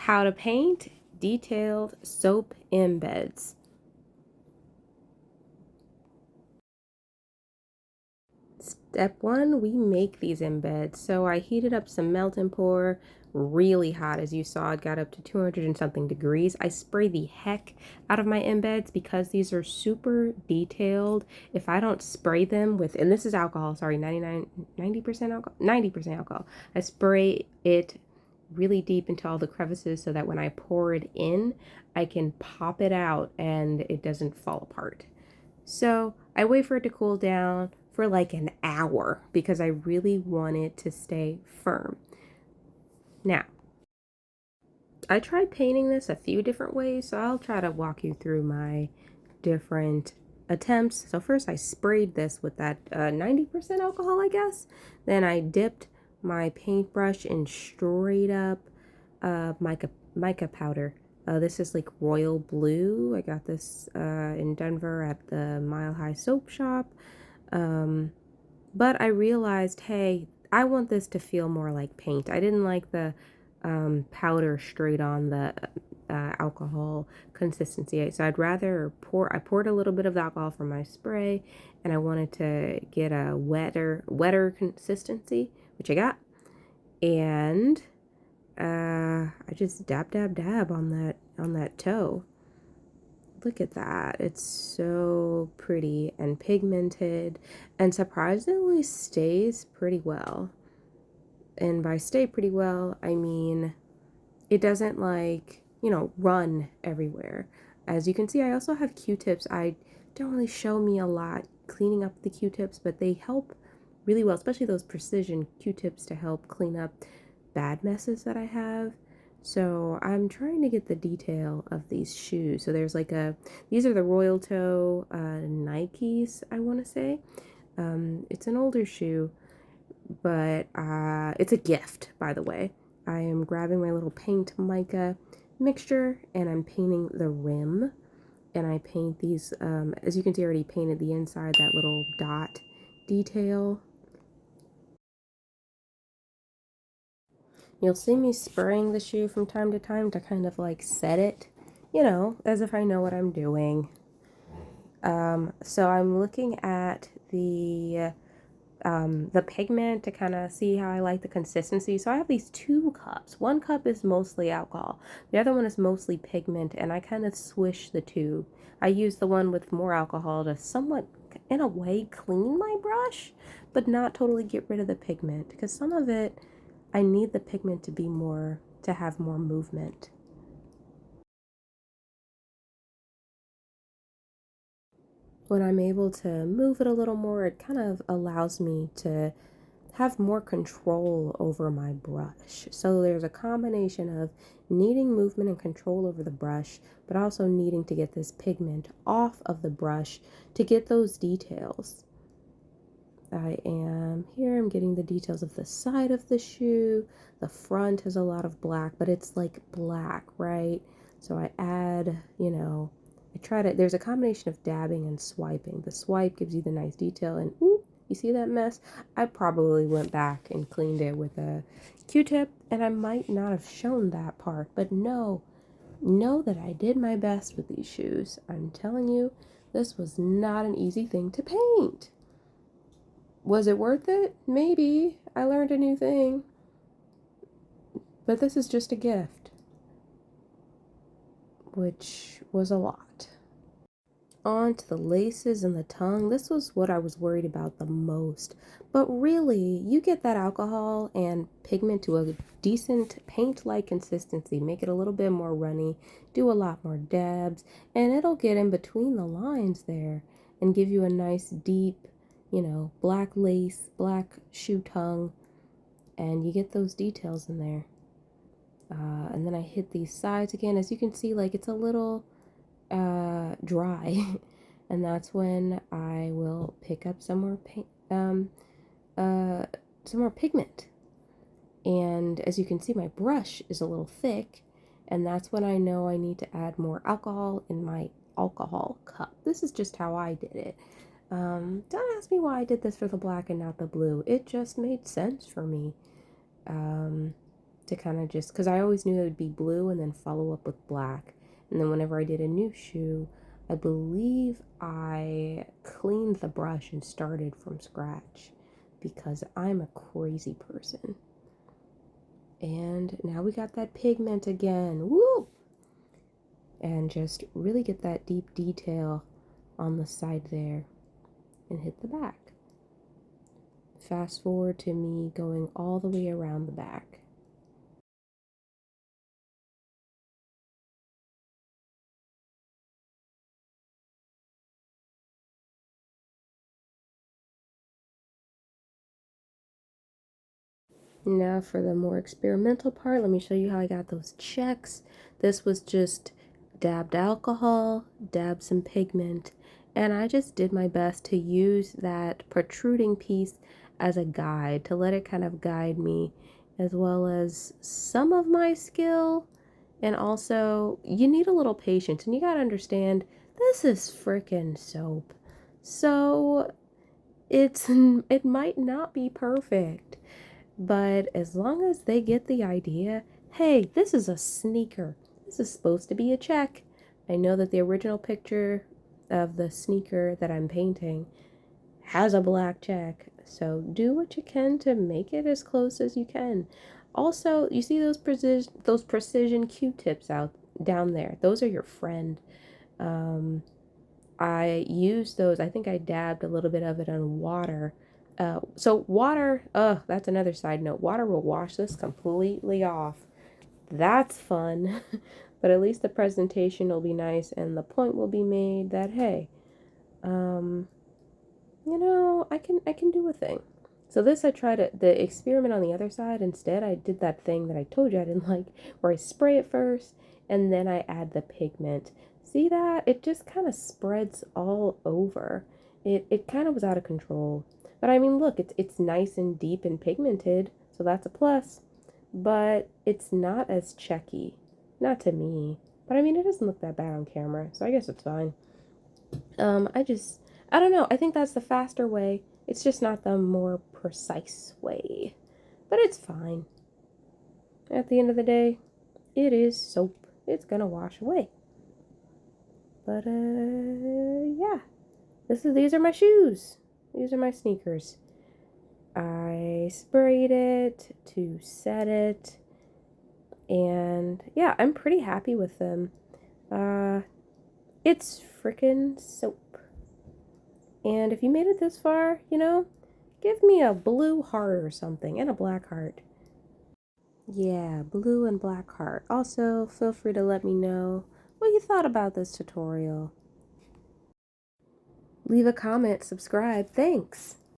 How to paint detailed soap embeds. Step one, we make these embeds. So I heated up some melt and pour really hot. As you saw, it got up to 200 and something degrees. I spray the heck out of my embeds because these are super detailed. If I don't spray them with, and this is alcohol, sorry, 90% alcohol, 90% alcohol. I spray it really deep into all the crevices so that when I pour it in, I can pop it out and it doesn't fall apart. So I wait for it to cool down for like an hour because I really want it to stay firm. Now, I tried painting this a few different ways, so I'll try to walk you through my different attempts. So first I sprayed this with that 90% alcohol, I guess. Then I dipped my paintbrush in straight up mica powder. This is like royal blue. I got this in Denver at the Mile High Soap Shop. But I realized, hey, I want this to feel more like paint. I didn't like the powder straight on the alcohol consistency. So I'd rather I poured a little bit of the alcohol from my spray and I wanted to get a wetter consistency, which I got. And I just dab on that toe. Look at that. It's so pretty and pigmented and surprisingly stays pretty well. And by stay pretty well, I mean it doesn't like, run everywhere. As you can see, I also have Q-tips. I don't really show me a lot cleaning up the Q-tips, but they help really well, especially those precision Q-tips to help clean up bad messes that I have. So I'm trying to get the detail of these shoes. So there's like these are the Royal Toe Nikes, I want to say. It's an older shoe, but it's a gift, by the way. I am grabbing my little paint mica mixture and I'm painting the rim. And I paint these, as you can see, I already painted the inside, that little dot detail. You'll see me spraying the shoe from time to time to kind of like set it, as if I know what I'm doing. So I'm looking at the pigment to kind of see how I like the consistency. So I have these two cups. One cup is mostly alcohol. The other one is mostly pigment, and I kind of swish the two. I use the one with more alcohol to somewhat, in a way, clean my brush, but not totally get rid of the pigment because some of it, I need the pigment to have more movement. When I'm able to move it a little more, it kind of allows me to have more control over my brush. So there's a combination of needing movement and control over the brush, but also needing to get this pigment off of the brush to get those details. I am here, I'm getting the details of the side of the shoe. The front has a lot of black, but it's like black, right? So I add, I try to, there's a combination of dabbing and swiping. The swipe gives you the nice detail, and ooh, you see that mess? I probably went back and cleaned it with a Q-tip, and I might not have shown that part, but know that I did my best with these shoes. I'm telling you, this was not an easy thing to paint. Was it worth it? Maybe. I learned a new thing. But this is just a gift, which was a lot. On to the laces and the tongue. This was what I was worried about the most. But really, you get that alcohol and pigment to a decent paint-like consistency. Make it a little bit more runny. Do a lot more dabs. And it'll get in between the lines there and give you a nice deep, black lace, black shoe tongue. And you get those details in there. And then I hit these sides again. As you can see, like it's a little dry. And that's when I will pick up some more pigment. And as you can see, my brush is a little thick, and that's when I know I need to add more alcohol in my alcohol cup. This is just how I did it. Don't ask me why I did this for the black and not the blue. It just made sense for me. to kind of just, because I always knew it would be blue and then follow up with black. And then whenever I did a new shoe, I believe I cleaned the brush and started from scratch because I'm a crazy person. And now we got that pigment again. Woo! And just really get that deep detail on the side there and hit the back. Fast forward to me going all the way around the back. Now for the more experimental part, let me show you how I got those checks. This was just dabbed alcohol, dabbed some pigment, and I just did my best to use that protruding piece as a guide, to let it kind of guide me, as well as some of my skill. And also, you need a little patience, and you gotta understand, this is frickin' soap. So it might not be perfect. But as long as they get the idea, hey, this is a sneaker. This is supposed to be a check. I know that the original picture of the sneaker that I'm painting has a black check. So do what you can to make it as close as you can. Also, you see those precision Q-tips out down there. Those are your friend. I used those. I think I dabbed a little bit of it on water. So water, that's another side note. Water will wash this completely off. That's fun. But at least the presentation will be nice and the point will be made that, hey, I can do a thing. So this, I tried the experiment on the other side. Instead, I did that thing that I told you I didn't like, where I spray it first and then I add the pigment. See that? It just kind of spreads all over. It kind of was out of control. But I mean, look, it's nice and deep and pigmented, so that's a plus. But it's not as checky. Not to me. But I mean, it doesn't look that bad on camera, so I guess it's fine. I don't know. I think that's the faster way. It's just not the more precise way. But it's fine. At the end of the day, it is soap. It's gonna wash away. But yeah. These are my shoes. These are my sneakers. I sprayed it to set it. And yeah, I'm pretty happy with them. It's freaking soap. And if you made it this far, give me a blue heart or something and a black heart. Yeah, blue and black heart. Also, feel free to let me know what you thought about this tutorial. Leave a comment, subscribe. Thanks.